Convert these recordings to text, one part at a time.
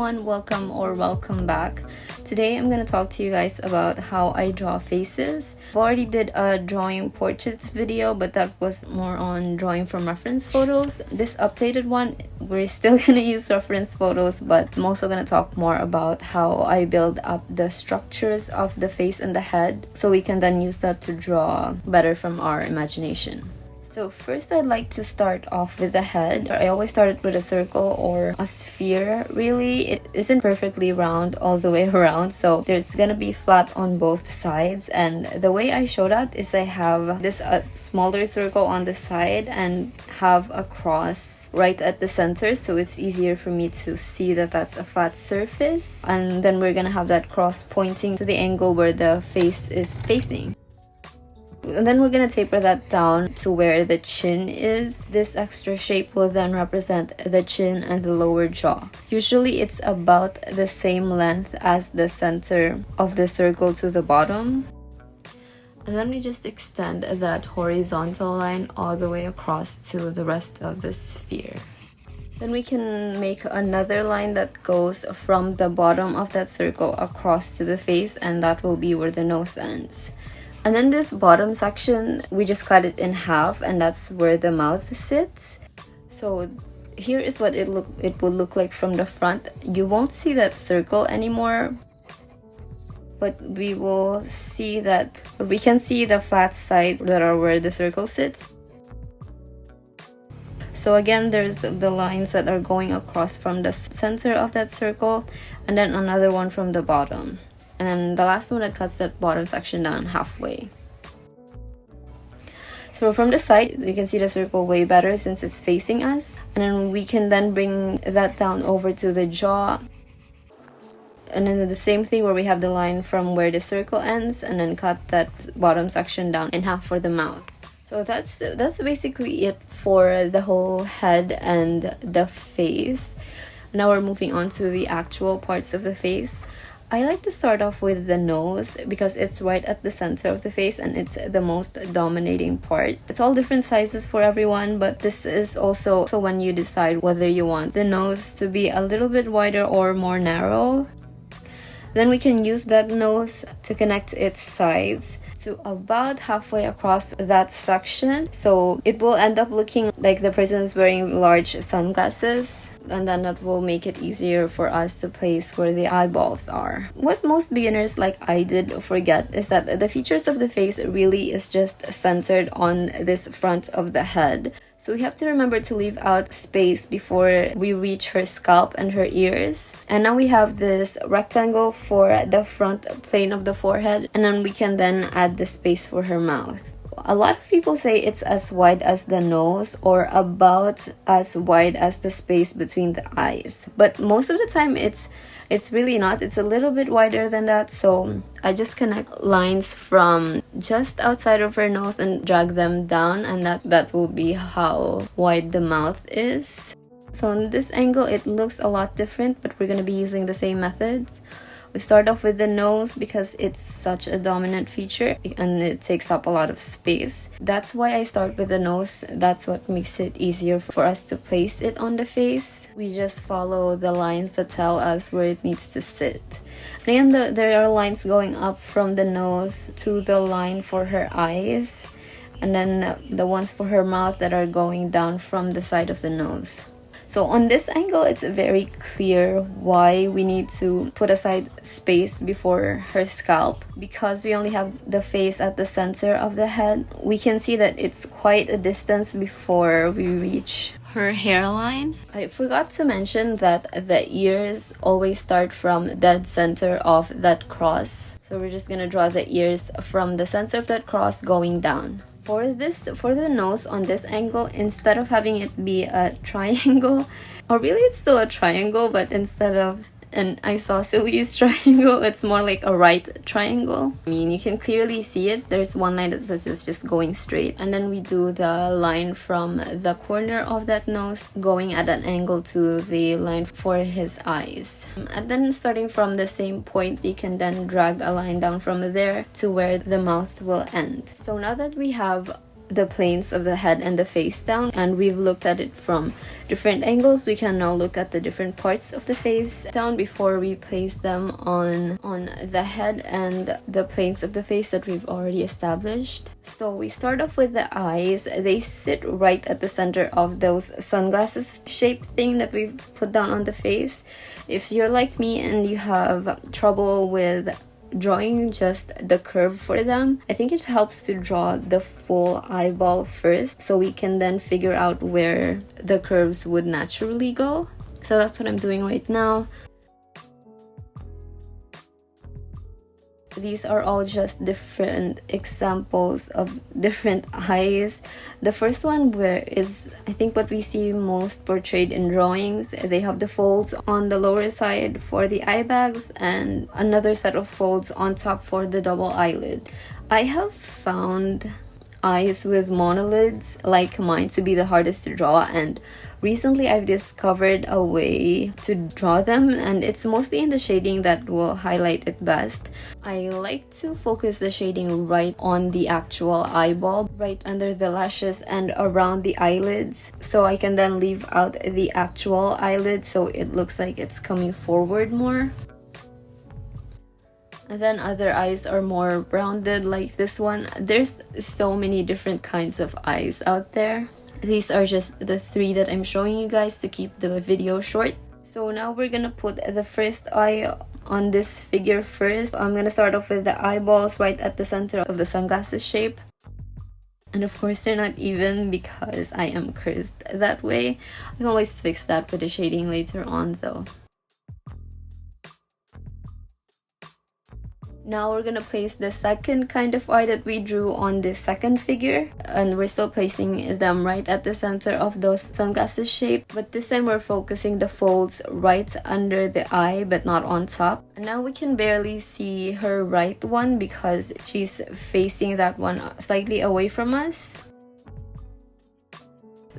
everyone, welcome or welcome back. Today I'm going to talk to you guys about how I draw faces. I've already did a drawing portraits video, but that was more on drawing from reference photos. This updated one, we're still going to use reference photos, but I'm also going to talk more about how I build up the structures of the face and the head, so we can then use that to draw better from our imagination. So first I'd like to start off with the head. I always start with a circle or a sphere. Really, it isn't perfectly round all the way around, so it's gonna be flat on both sides. And the way I show that is I have this smaller circle on the side and have a cross right at the center, so it's easier for me to see that that's a flat surface. And then we're gonna have that cross pointing to the angle where the face is facing. And then we're going to taper that down to where the chin is. This extra shape will then represent the chin and the lower jaw. Usually it's about the same length as the center of the circle to the bottom. And then we just extend that horizontal line all the way across to the rest of the sphere. Then we can make another line that goes from the bottom of that circle across to the face, and that will be where the nose ends. And then this bottom section, we just cut it in half, and that's where the mouth sits. So here is what it will look like from the front. You won't see that circle anymore, but we can see the flat sides that are where the circle sits. So again, there's the lines that are going across from the center of that circle, and then another one from the bottom. And then the last one that cuts that bottom section down halfway. So from the side, you can see the circle way better since it's facing us. And then we can then bring that down over to the jaw. And then the same thing where we have the line from where the circle ends, and then cut that bottom section down in half for the mouth. So that's basically it for the whole head and the face. Now we're moving on to the actual parts of the face. I like to start off with the nose because it's right at the center of the face and it's the most dominating part. It's all different sizes for everyone, but this is also when you decide whether you want the nose to be a little bit wider or more narrow. Then we can use that nose to connect its sides to about halfway across that section. So it will end up looking like the person is wearing large sunglasses. And then that will make it easier for us to place where the eyeballs are. What most beginners like I did forget is that the features of the face really is just centered on this front of the head. So we have to remember to leave out space before we reach her scalp and her ears. And now we have this rectangle for the front plane of the forehead, and then we can then add the space for her mouth. A lot of people say it's as wide as the nose or about as wide as the space between the eyes. But most of the time it's really not. It's a little bit wider than that. So I just connect lines from just outside of her nose and drag them down, and that will be how wide the mouth is. So in this angle it looks a lot different, but we're going to be using the same methods. We start off with the nose because it's such a dominant feature and it takes up a lot of space. That's why I start with the nose. That's what makes it easier for us to place it on the face. We just follow the lines that tell us where it needs to sit. And then there are lines going up from the nose to the line for her eyes, and then the ones for her mouth that are going down from the side of the nose. So on this angle, it's very clear why we need to put aside space before her scalp. Because we only have the face at the center of the head, we can see that it's quite a distance before we reach her hairline. I forgot to mention that the ears always start from dead center of that cross. So we're just gonna draw the ears from the center of that cross going down. For the nose on this angle, instead of having it be a triangle, or really it's still a triangle, but instead of an isosceles triangle, it's more like a right triangle. I mean, you can clearly see it. There's one line that's just going straight, and then we do the line from the corner of that nose going at an angle to the line for his eyes. And then starting from the same point, you can then drag a line down from there to where the mouth will end. So now that we have the planes of the head and the face down, and we've looked at it from different angles. We can now look at the different parts of the face down before we place them on the head and the planes of the face that we've already established. So we start off with the eyes. They sit right at the center of those sunglasses shaped thing that we've put down on the face. If you're like me and you have trouble with drawing just the curve for them, I think it helps to draw the full eyeball first, so we can then figure out where the curves would naturally go. So that's what I'm doing right now. These are all just different examples of different eyes. The first one is I think what we see most portrayed in drawings. They have the folds on the lower side for the eye bags and another set of folds on top for the double eyelid. I have found eyes with monolids like mine to be the hardest to draw, and recently I've discovered a way to draw them, and it's mostly in the shading that will highlight it best. I like to focus the shading right on the actual eyeball, right under the lashes and around the eyelids, so I can then leave out the actual eyelid so it looks like it's coming forward more. And then other eyes are more rounded like this one. There's so many different kinds of eyes out there. These are just the 3 that I'm showing you guys to keep the video short. So now we're gonna put the first eye on this figure first. I'm gonna start off with the eyeballs right at the center of the sunglasses shape. And of course they're not even because I am cursed that way. I can always fix that with the shading later on though. Now we're gonna place the second kind of eye that we drew on this second figure, and we're still placing them right at the center of those sunglasses shape, but this time we're focusing the folds right under the eye but not on top. And now we can barely see her right one because she's facing that one slightly away from us.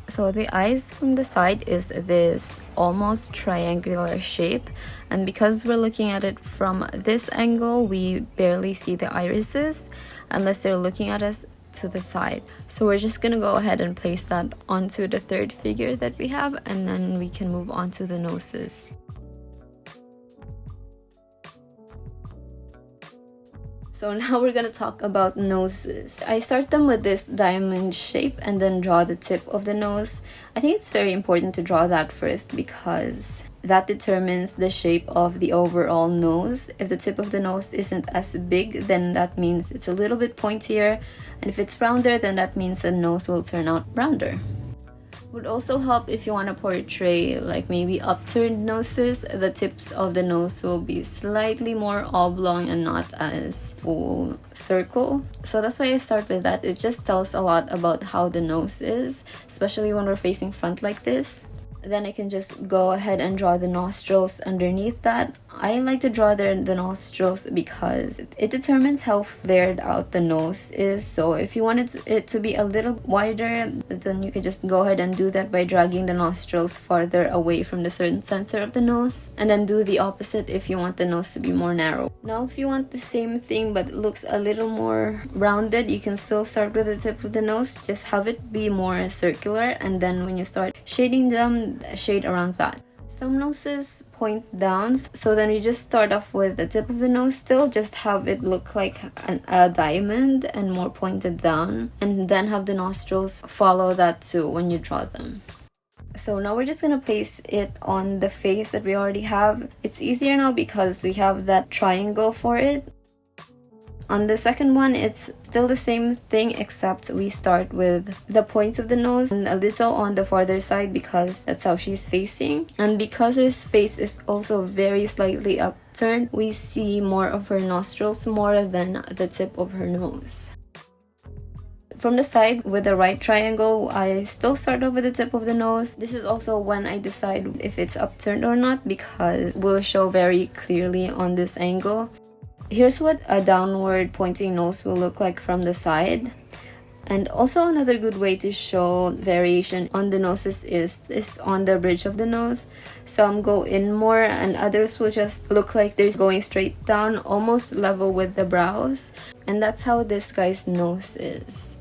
So the eyes from the side is this almost triangular shape, and because we're looking at it from this angle, we barely see the irises unless they're looking at us to the side. So we're just gonna go ahead and place that onto the third figure that we have, and then we can move on to the noses. So now we're gonna talk about noses. I start them with this diamond shape and then draw the tip of the nose. I think it's very important to draw that first because that determines the shape of the overall nose. If the tip of the nose isn't as big, then that means it's a little bit pointier, and if it's rounder, then that means the nose will turn out rounder. Would also help if you want to portray like maybe upturned noses. The tips of the nose will be slightly more oblong and not as full circle. So that's why I start with that. It just tells a lot about how the nose is, especially when we're facing front like this. Then I can just go ahead and draw the nostrils underneath that. I like to draw the nostrils because it determines how flared out the nose is. So if you wanted it to be a little wider, then you could just go ahead and do that by dragging the nostrils farther away from the certain center of the nose. And then do the opposite if you want the nose to be more narrow. Now if you want the same thing but it looks a little more rounded, you can still start with the tip of the nose. Just have it be more circular, and then when you start shading them, shade around that. Some noses point down, so then you just start off with the tip of the nose still, just have it look like a diamond and more pointed down, and then have the nostrils follow that too when you draw them. So now we're just gonna place it on the face that we already have. It's easier now because we have that triangle for it. On the second one, it's still the same thing except we start with the points of the nose and a little on the farther side because that's how she's facing. And because her face is also very slightly upturned, we see more of her nostrils more than the tip of her nose. From the side with the right triangle, I still start off with the tip of the nose. This is also when I decide if it's upturned or not because it will show very clearly on this angle. Here's what a downward pointing nose will look like from the side. And also another good way to show variation on the noses is on the bridge of the nose. Some go in more and others will just look like they're going straight down, almost level with the brows. And that's how this guy's nose is.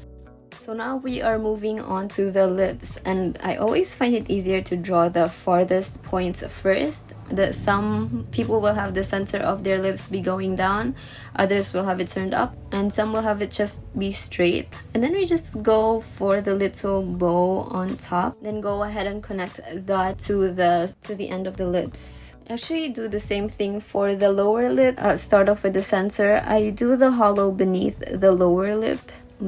So now we are moving on to the lips, and I always find it easier to draw the farthest points first. Some people will have the center of their lips be going down, others will have it turned up, and some will have it just be straight. And then we just go for the little bow on top, then go ahead and connect that to the end of the lips. Actually do the same thing for the lower lip. Start off with the center. I do the hollow beneath the lower lip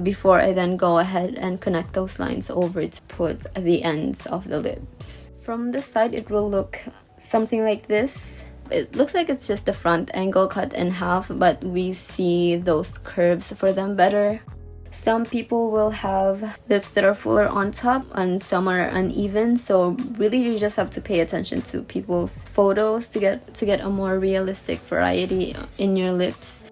before I then go ahead and connect those lines over to put the ends of the lips. From the side, it will look something like this. It looks like it's just the front angle cut in half, but we see those curves for them better. Some people will have lips that are fuller on top and some are uneven, so really you just have to pay attention to people's photos to get a more realistic variety in your lips.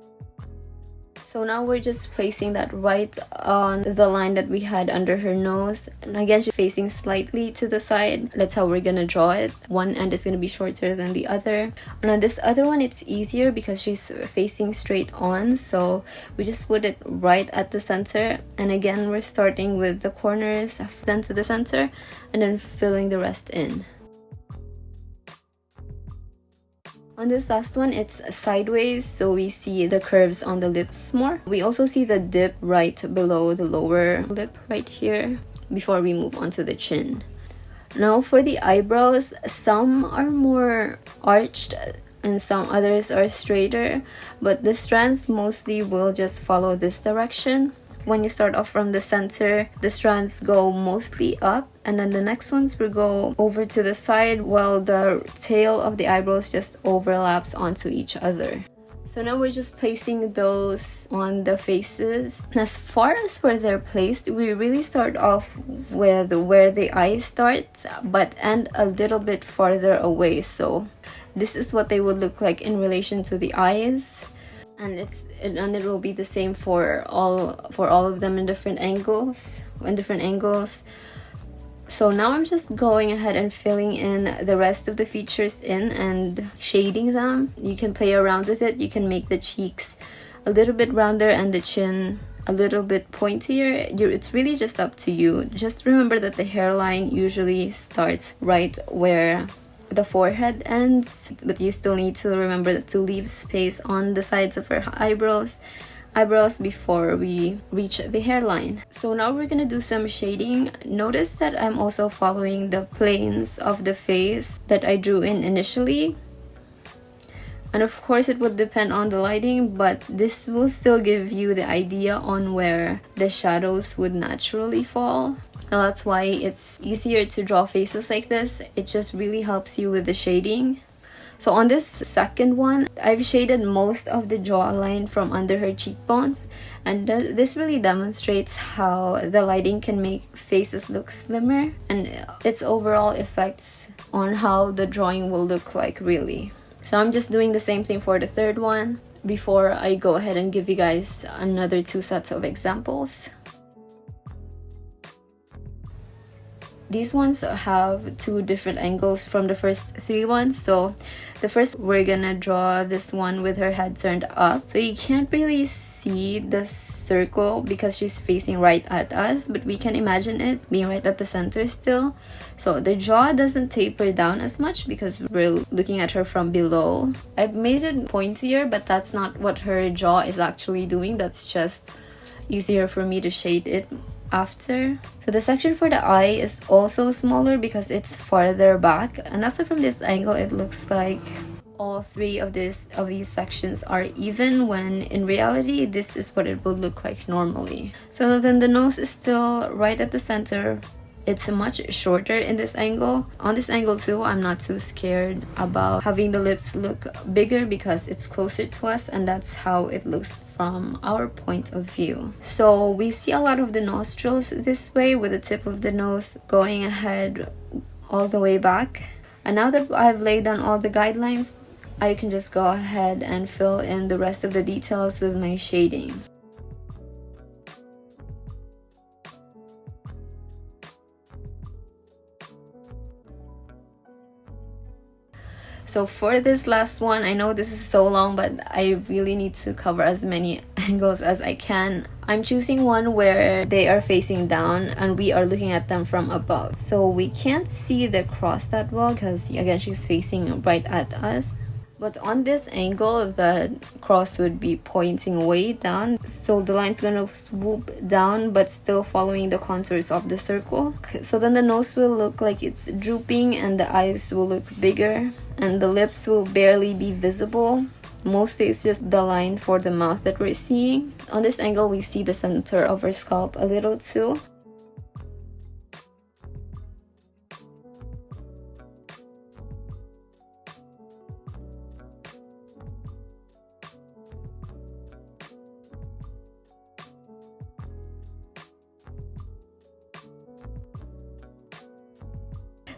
So now we're just placing that right on the line that we had under her nose. And again, she's facing slightly to the side. That's how we're gonna draw it. One end is gonna be shorter than the other. And on this other one, it's easier because she's facing straight on. So we just put it right at the center. And again, we're starting with the corners, then to the center, and then filling the rest in. On this last one, it's sideways, so we see the curves on the lips more. We also see the dip right below the lower lip right here before we move on to the chin. Now for the eyebrows, some are more arched and some others are straighter, but the strands mostly will just follow this direction. When you start off from the center, the strands go mostly up, and then the next ones will go over to the side while the tail of the eyebrows just overlaps onto each other. So now we're just placing those on the faces. As far as where they're placed, we really start off with where the eyes start, but end a little bit farther away. So this is what they would look like in relation to the eyes. And it will be the same for all of them in different angles. So now I'm just going ahead and filling in the rest of the features in and shading them. You can play around with it. You can make the cheeks a little bit rounder and the chin a little bit pointier. It's really just up to you. Just remember that the hairline usually starts right where the forehead ends, but you still need to remember to leave space on the sides of her eyebrows before we reach the hairline. So now we're gonna do some shading. Notice that I'm also following the planes of the face that I drew in initially, and of course it would depend on the lighting, but this will still give you the idea on where the shadows would naturally fall. That's why it's easier to draw faces like this. It just really helps you with the shading. So on this second one, I've shaded most of the jawline from under her cheekbones, and this really demonstrates how the lighting can make faces look slimmer and its overall effects on how the drawing will look like really. So I'm just doing the same thing for the third one before I go ahead and give you guys another 2 sets of examples. These ones have 2 different angles from the first 3 ones. So the first, we're gonna draw this one with her head turned up. So you can't really see the circle because she's facing right at us, but we can imagine it being right at the center still. So the jaw doesn't taper down as much because we're looking at her from below. I've made it pointier, but that's not what her jaw is actually doing. That's just easier for me to shade it after. So the section for the eye is also smaller because it's farther back, and also from this angle it looks like all 3 of these sections are even, when in reality this is what it would look like normally. So then the nose is still right at the center. It's much shorter in this angle. On this angle too, I'm not too scared about having the lips look bigger because it's closer to us and that's how it looks from our point of view. So we see a lot of the nostrils this way, with the tip of the nose going ahead all the way back. And now that I've laid down all the guidelines, I can just go ahead and fill in the rest of the details with my shading. So for this last one, I know this is so long, but I really need to cover as many angles as I can. I'm choosing one where they are facing down and we are looking at them from above. So we can't see the cross that well because again, she's facing right at us. But on this angle, the cross would be pointing way down. So the line's gonna swoop down but still following the contours of the circle. So then the nose will look like it's drooping and the eyes will look bigger and the lips will barely be visible. Mostly it's just the line for the mouth that we're seeing. On this angle, we see the center of her scalp a little too.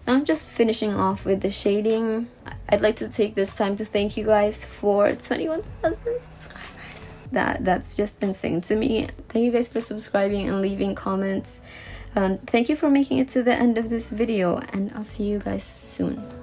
I'm just finishing off with the shading. I'd like to take this time to thank you guys for 21,000 subscribers. That's just insane to me. Thank you guys for subscribing and leaving comments. Thank you for making it to the end of this video, and I'll see you guys soon.